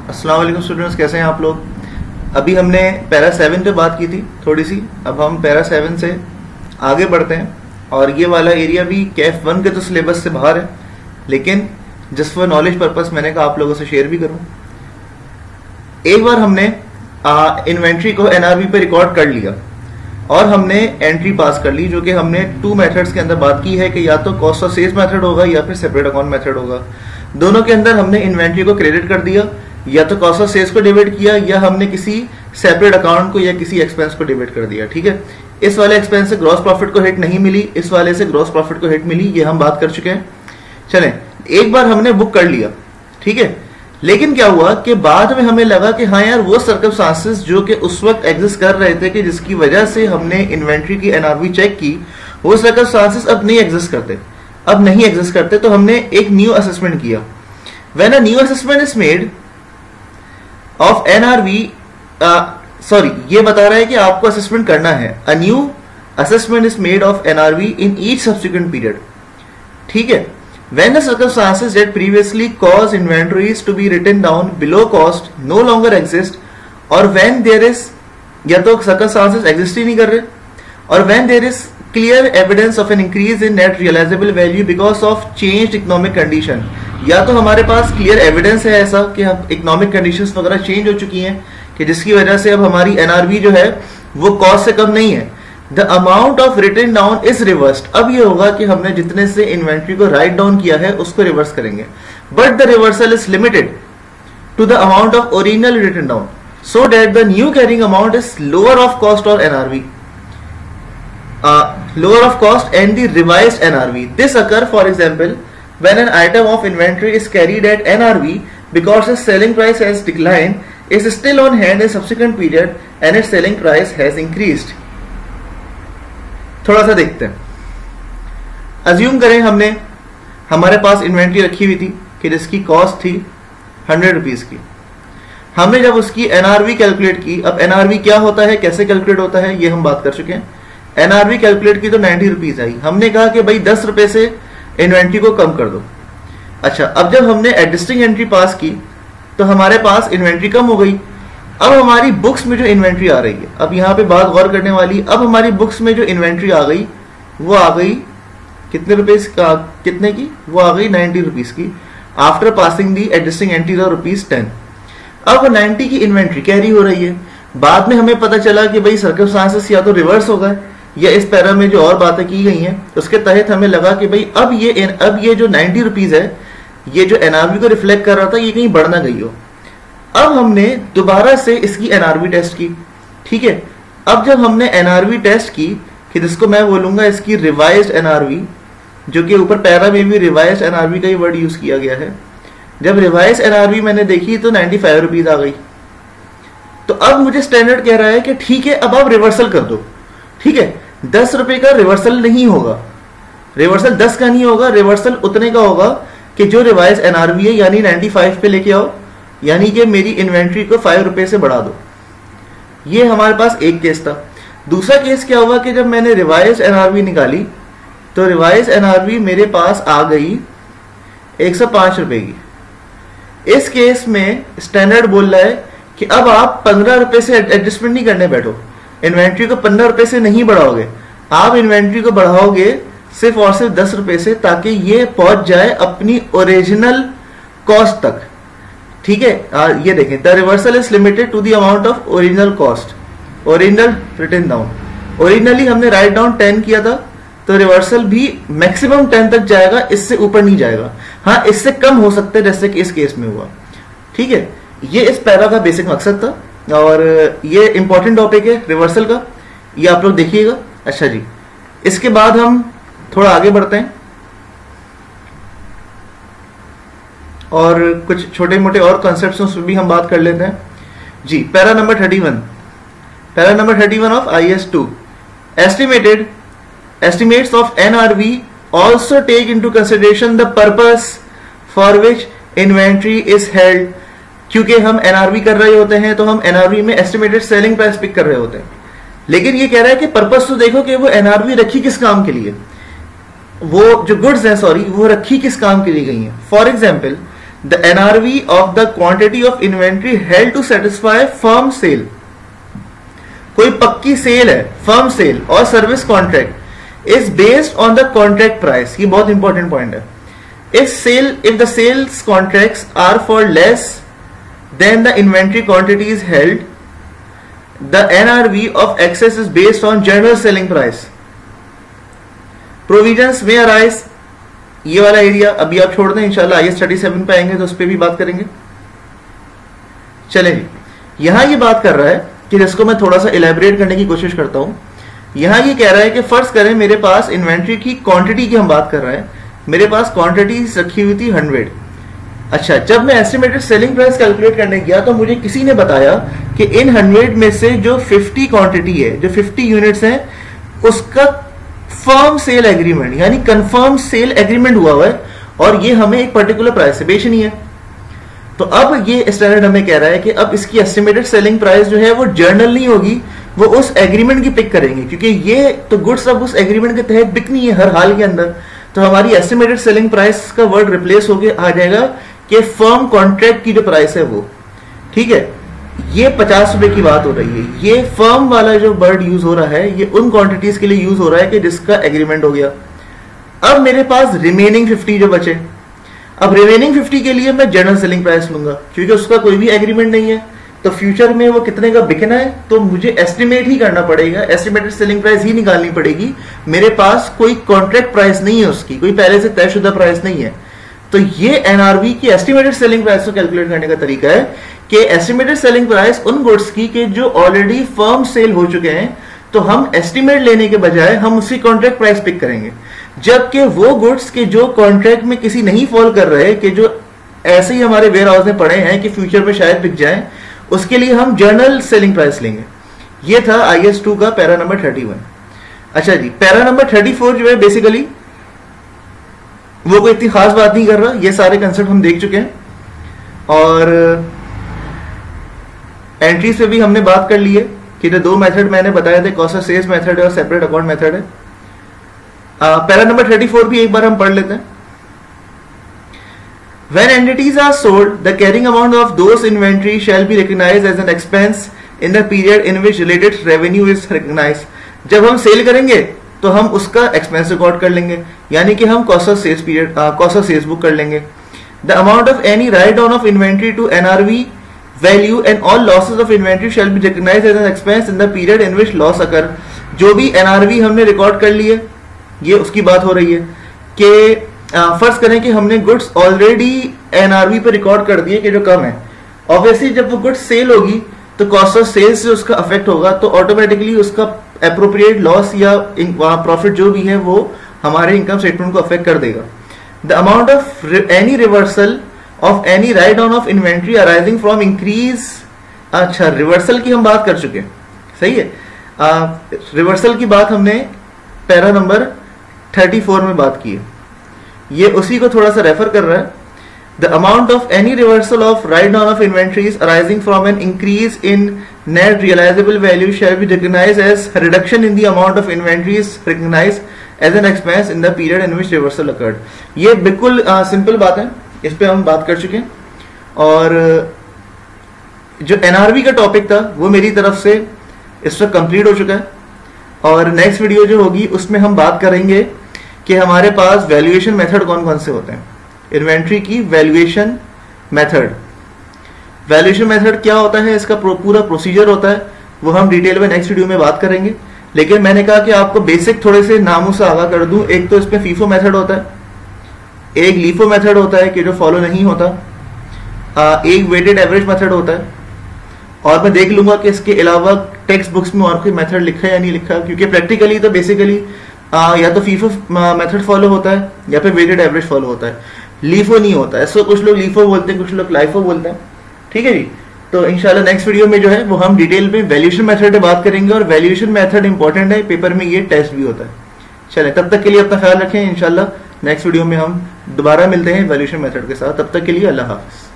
अस्सलाम वालेकुम स्टूडेंट्स, कैसे हैं आप लोग। अभी हमने पैरा 7 पे बात की थी थोड़ी सी, अब हम पैरा 7 से आगे बढ़ते हैं और ये वाला एरिया भी कैफ 1 के तो सिलेबस से बाहर है, लेकिन जस्ट फॉर नॉलेज पर्पस मैंने कहा आप लोगों से शेयर भी करूं। एक बार हमने इन्वेंट्री को एनआरवी पे रिकॉर्ड कर लिया और हमने एंट्री पास कर ली, जो कि हमने 2 मेथड्स के अंदर बात की है कि या तो कॉस्ट ऑफ सेल्स मेथड होगा या फिर सेपरेट अकाउंट मेथड होगा। दोनों के अंदर हमने इन्वेंट्री को क्रेडिट कर दिया, या तो कॉस्ट ऑफ सेल्स को डिवाइड किया या हमने किसी सेपरेट अकाउंट को या किसी एक्सपेंस को डिवाइड कर दिया। ठीक है, इस वाले एक्सपेंस से ग्रॉस प्रॉफिट को हिट नहीं मिली, इस वाले से ग्रॉस प्रॉफिट को हिट मिली, ये हम बात कर चुके हैं। चलें, एक बार हमने बुक कर लिया, ठीक है, लेकिन क्या हुआ कि बाद में हमें लगा कि हाँ यार वो सर्कमस्टांसेस जो कि उस वक्त एग्जिस्ट कर रहे थे कि जिसकी वजह से हमने इन्वेंट्री की एनआरवी चेक की, वो सर्कमस्टांसेस अब नहीं एग्जिस्ट करते, तो हमने एक न्यू असेसमेंट किया। When a new assessment is made of NRV, ये बता रहा है कि आपको असेसमेंट करना है। A new assessment is made of NRV in each subsequent period. ठीक है, when the circumstances that previously caused inventories to be written down below cost no longer exist, और when there is, या तो circumstances exist ही नहीं कर रहे, और when there is clear evidence of an increase in net realizable value because of changed economic condition, या तो हमारे पास clear evidence है ऐसा कि economic conditions वगैरह change हो चुकी हैं कि जिसकी वजह से अब हमारी NRV जो है वो cost से कम नहीं है। The amount of written down is reversed। अब ये होगा कि हमने जितने से इन्वेंट्री को राइट डाउन किया है उसको रिवर्स करेंगे, but the reversal is limited to the amount of original written down, so that the new carrying amount is lower of cost और NRV, lower of cost and the revised NRV. This occur, for example, when an item of inventory is carried at NRV because its selling price has declined, is still on hand in subsequent period and its selling price has increased. थोड़ा सा देखते हैं। Assume करें हमने हमारे पास inventory रखी हुई थी कि जिसकी कॉस्ट थी 100 रुपीज की। हमने जब उसकी एनआरवी कैलकुलेट की, अब एनआरवी क्या होता है, कैसे कैलकुलेट होता है, ये हम बात कर चुके हैं। एनआरवी कैलकुलेट की तो 90 रुपीज आई। हमने कहा कि भाई 10 रुपए से इन्वेंट्री को कम कर दो। अच्छा, अब जब हमने एडजस्टिंग एंट्री पास की तो हमारे पास इन्वेंट्री कम हो गई। अब हमारी बुक्स में जो इन्वेंट्री आ रही है, अब यहाँ पे बात गौर करने वाली, अब हमारी बुक्स में जो इन्वेंट्री आ गई वो आ गई कितने रुपीस का, कितने की, वो आ गई 90 रुपीज की, after passing the adjusting entries of ₹10। अब 90 की इन्वेंट्री कैरी हो रही है। बाद में हमें पता चला कि भाई सर्कमस्टांसेस या तो रिवर्स हो गए या इस पैरा में जो और बातें की गई हैं उसके तहत हमें लगा कि भाई अब ये जो 90 रुपीज है, ये जो एनआरवी को रिफ्लेक्ट कर रहा था, ये कहीं बढ़ ना गई हो। अब हमने दोबारा से इसकी एनआरवी टेस्ट की। ठीक है, अब जब हमने एनआरवी टेस्ट की कि जिसको मैं बोलूंगा इसकी रिवाइज्ड एनआरवी, जो कि ऊपर पैरा में भी रिवाइज्ड एनआरवी का ही वर्ड यूज किया गया है। जब रिवाइज्ड एनआरवी मैंने देखी तो 95 रुपीज आ गई। तो अब मुझे स्टैंडर्ड कह रहा है कि ठीक है, अब आप रिवर्सल कर दो। ठीक है, 10 रुपए का रिवर्सल नहीं होगा, रिवर्सल 10 का नहीं होगा, रिवर्सल उतने का होगा कि जो रिवाइज्ड एनआरवी है यानी 95 पे लेके आओ, यानी कि मेरी इन्वेंट्री को 5 रुपए से बढ़ा दो। ये हमारे पास एक केस था। दूसरा केस क्या हुआ कि जब मैंने रिवाइज्ड एनआरवी निकाली तो रिवाइज्ड एनआरवी मेरे पास आ गई 105 रुपए की। इस केस में स्टैंडर्ड बोल रहा है कि अब आप 15 रुपए से एडजस्टमेंट नहीं करने बैठो, इन्वेंट्री को 15 रुपए से नहीं बढ़ाओगे, आप इन्वेंट्री को बढ़ाओगे सिर्फ और सिर्फ 10 रुपए से, ताकि ये पहुंच जाए अपनी ओरिजिनल कॉस्ट तक। ठीक है, ये देखें, the reversal is limited to the amount of original cost, original written down. Originally हमने राइट डाउन 10 किया था, तो रिवर्सल भी मैक्सिमम 10 तक जाएगा, इससे ऊपर नहीं जाएगा। हाँ, इससे कम हो सकता है जैसे कि इस केस में हुआ। ठीक है, ये इस पैरा का बेसिक मकसद था और ये इंपॉर्टेंट टॉपिक है रिवर्सल का, ये आप लोग देखिएगा। अच्छा जी, इसके बाद हम थोड़ा आगे बढ़ते हैं और कुछ छोटे मोटे और कॉन्सेप्ट्स उस पर भी हम बात कर लेते हैं जी। Para number 31 of IS2, estimates of NRV also take into consideration the purpose for which inventory is held। क्योंकि हम NRV कर रहे होते हैं तो हम NRV में एस्टिमेटेड सेलिंग प्राइस पिक कर रहे होते हैं, लेकिन ये कह रहा है कि पर्पस तो देखो कि वो NRV रखी किस काम के लिए, वो जो गुड्स है वो रखी किस काम के लिए गई है। For example, the NRV of the quantity of inventory held to satisfy firm sale. कोई पक्की सेल है, फर्म सेल और service contract is based on the contract price. ये बहुत इंपॉर्टेंट पॉइंट है। if the sales contracts are for less than the inventory quantity is held, the NRV of excess is based on general selling price. Provisions may arise, ये वाला area अभी आप छोड़ दें, इंशाल्लाह IAS 37 पे आएंगे तो उस पर भी बात करेंगे। चलें, यहां ये बात कर रहा है कि जिसको मैं थोड़ा सा इलेबोरेट करने की कोशिश करता हूं। यहां ये कह रहा है कि फर्ज करें मेरे पास इन्वेंट्री की क्वांटिटी की हम बात कर रहे हैं, मेरे पास क्वांटिटी रखी हुई थी 100। अच्छा, जब मैं एस्टिमेटेड सेलिंग प्राइस कैलकुलेट करने गया तो मुझे किसी ने बताया कि इन 100 में से जो 50 क्वांटिटी है, जो 50 यूनिट्स हैं, उसका फर्म सेल एग्रीमेंट यानी कंफर्म सेल एग्रीमेंट हुआ है और ये हमें एक पर्टिकुलर प्राइस से बेचनी है। तो अब ये स्टैंडर्ड हमें कह रहा है कि अब इसकी एस्टिमेटेड सेलिंग प्राइस जो है वो जर्नल नहीं होगी, वो उस एग्रीमेंट की पिक करेंगे, क्योंकि ये तो गुड्स अब उस एग्रीमेंट के तहत बिकनी है हर हाल के अंदर। तो हमारी एस्टिमेटेड सेलिंग प्राइस का वर्ड रिप्लेस होके आ जाएगा कि फर्म कॉन्ट्रैक्ट की जो प्राइस है वो, ठीक है। ये 50 रुपए की बात हो रही है। ये फर्म वाला जो वर्ड यूज हो रहा है ये उन क्वांटिटीज के लिए यूज हो रहा है कि जिसका एग्रीमेंट हो गया। अब मेरे पास रिमेनिंग 50 जो बचे, अब रिमेनिंग 50 के लिए मैं जनरल सेलिंग प्राइस लूंगा, क्योंकि उसका कोई भी एग्रीमेंट नहीं है। तो फ्यूचर में वो कितने का बिकना है तो मुझे एस्टिमेट ही करना पड़ेगा, एस्टिमेटेड सेलिंग प्राइस ही निकालनी पड़ेगी। मेरे पास कोई कॉन्ट्रैक्ट प्राइस नहीं है, उसकी कोई पहले से तयशुदा प्राइस नहीं है। तो ये एनआरवी की एस्टिमेटेड सेलिंग प्राइस को कैलकुलेट करने का तरीका है कि एस्टिमेटेड सेलिंग प्राइस उन गुड्स की के जो ऑलरेडी फर्म सेल हो चुके हैं, तो हम एस्टिमेट लेने के बजाय हम उसकी कॉन्ट्रैक्ट प्राइस पिक करेंगे। जबकि वो गुड्स के जो कॉन्ट्रैक्ट में किसी नहीं फॉल कर रहे, कि जो ऐसे ही हमारे वेयर हाउस में पड़े हैं कि फ्यूचर में शायद बिक जाए, उसके लिए हम जर्नल सेलिंग प्राइस लेंगे। ये था IAS 2 का पैरा नंबर 31। अच्छा जी, पैरा नंबर 34 जो है बेसिकली वो कोई इतनी खास बात नहीं कर रहा, ये सारे कंसेप्ट हम देख चुके हैं और एंट्रीज पे भी हमने बात कर ली है कि जो 2 मेथड मैंने बताए थे, कॉस्ट ऑफ सेल्स मेथड है और सेपरेट अकाउंट मेथड है। पैरा नंबर 34 भी एक बार हम पढ़ लेते हैं। When entities are sold, the carrying amount of those inventory shall be recognized as an expense in the period in which related revenue is recognized. जब हम सेल करेंगे तो हम उसका एक्सपेंस रिकॉर्ड कर लेंगे, यानी कि हम cost of sales period cost of sales book कर लेंगे। The amount of any write down of inventory to NRV value and all losses of inventory shall be recognized as an expense in the period in which loss occur. जो भी NRV हमने record कर लिए, ये उसकी बात हो रही है कि फर्ज करें कि हमने गुड्स ऑलरेडी एनआरवी पे रिकॉर्ड कर दिए कि जो कम है। ऑब्वियसली जब वो गुड्स सेल होगी तो कॉस्ट ऑफ सेल्स से उसका अफेक्ट होगा, तो ऑटोमेटिकली उसका एप्रोप्रिएट लॉस या प्रॉफिट जो भी है वो हमारे इनकम स्टेटमेंट को अफेक्ट कर देगा। The amount of any reversal of any right down of inventory arising from increase, अच्छा रिवर्सल की हम बात कर चुके हैं, सही है। रिवर्सल की बात हमने पैरा नंबर 34 में बात की है, ये उसी को थोड़ा सा रेफर कर रहा है। The amount of any reversal of write down of inventories arising from an increase in net realisable value shall be recognised as reduction in the amount of inventories recognised as an expense in the period in which reversal occurred. ये बिल्कुल simple बात है, इस पे हम बात कर चुके हैं। और जो एनआरवी का टॉपिक था वो मेरी तरफ से इस वक्त कंप्लीट हो चुका है, और नेक्स्ट वीडियो जो होगी उसमें हम बात करेंगे कि हमारे पास वैल्यूएशन मेथड कौन कौन से होते हैं। इन्वेंट्री की वैल्यूएशन मेथड, वैल्यूएशन मेथड क्या होता है, इसका पूरा प्रोसीजर होता है, वो हम डिटेल में नेक्स्ट वीडियो में बात करेंगे। लेकिन मैंने कहा कि आपको बेसिक थोड़े से नामों से आगाह कर दूं। एक तो इसमें फीफो मेथड होता है, एक लीफो मेथड होता है कि जो फॉलो नहीं होता, एक वेटेड एवरेज मेथड होता है, और मैं देख लूंगा कि इसके अलावा टेक्स्ट बुक्स में और कोई मेथड लिखा है या नहीं लिखा, क्योंकि प्रैक्टिकली तो बेसिकली या तो फीफो मेथड फॉलो होता है या फिर वेटेड एवरेज फॉलो होता है, लीफो नहीं होता है। सो कुछ लोग लीफो बोलते हैं, कुछ लोग लाइफो बोलते हैं, ठीक है जी। तो इंशाल्लाह नेक्स्ट वीडियो में जो है वो हम डिटेल में वैल्यूएशन मेथड पे बात करेंगे, और वैल्यूएशन मेथड इंपॉर्टेंट है, पेपर में ये टेस्ट भी होता है। चलें, तब तक के लिए अपना ख्याल रखें। इंशाल्लाह नेक्स्ट वीडियो में हम दोबारा मिलते हैं वैल्यूएशन मेथड के साथ। तब तक के लिए अल्लाह हाफिज।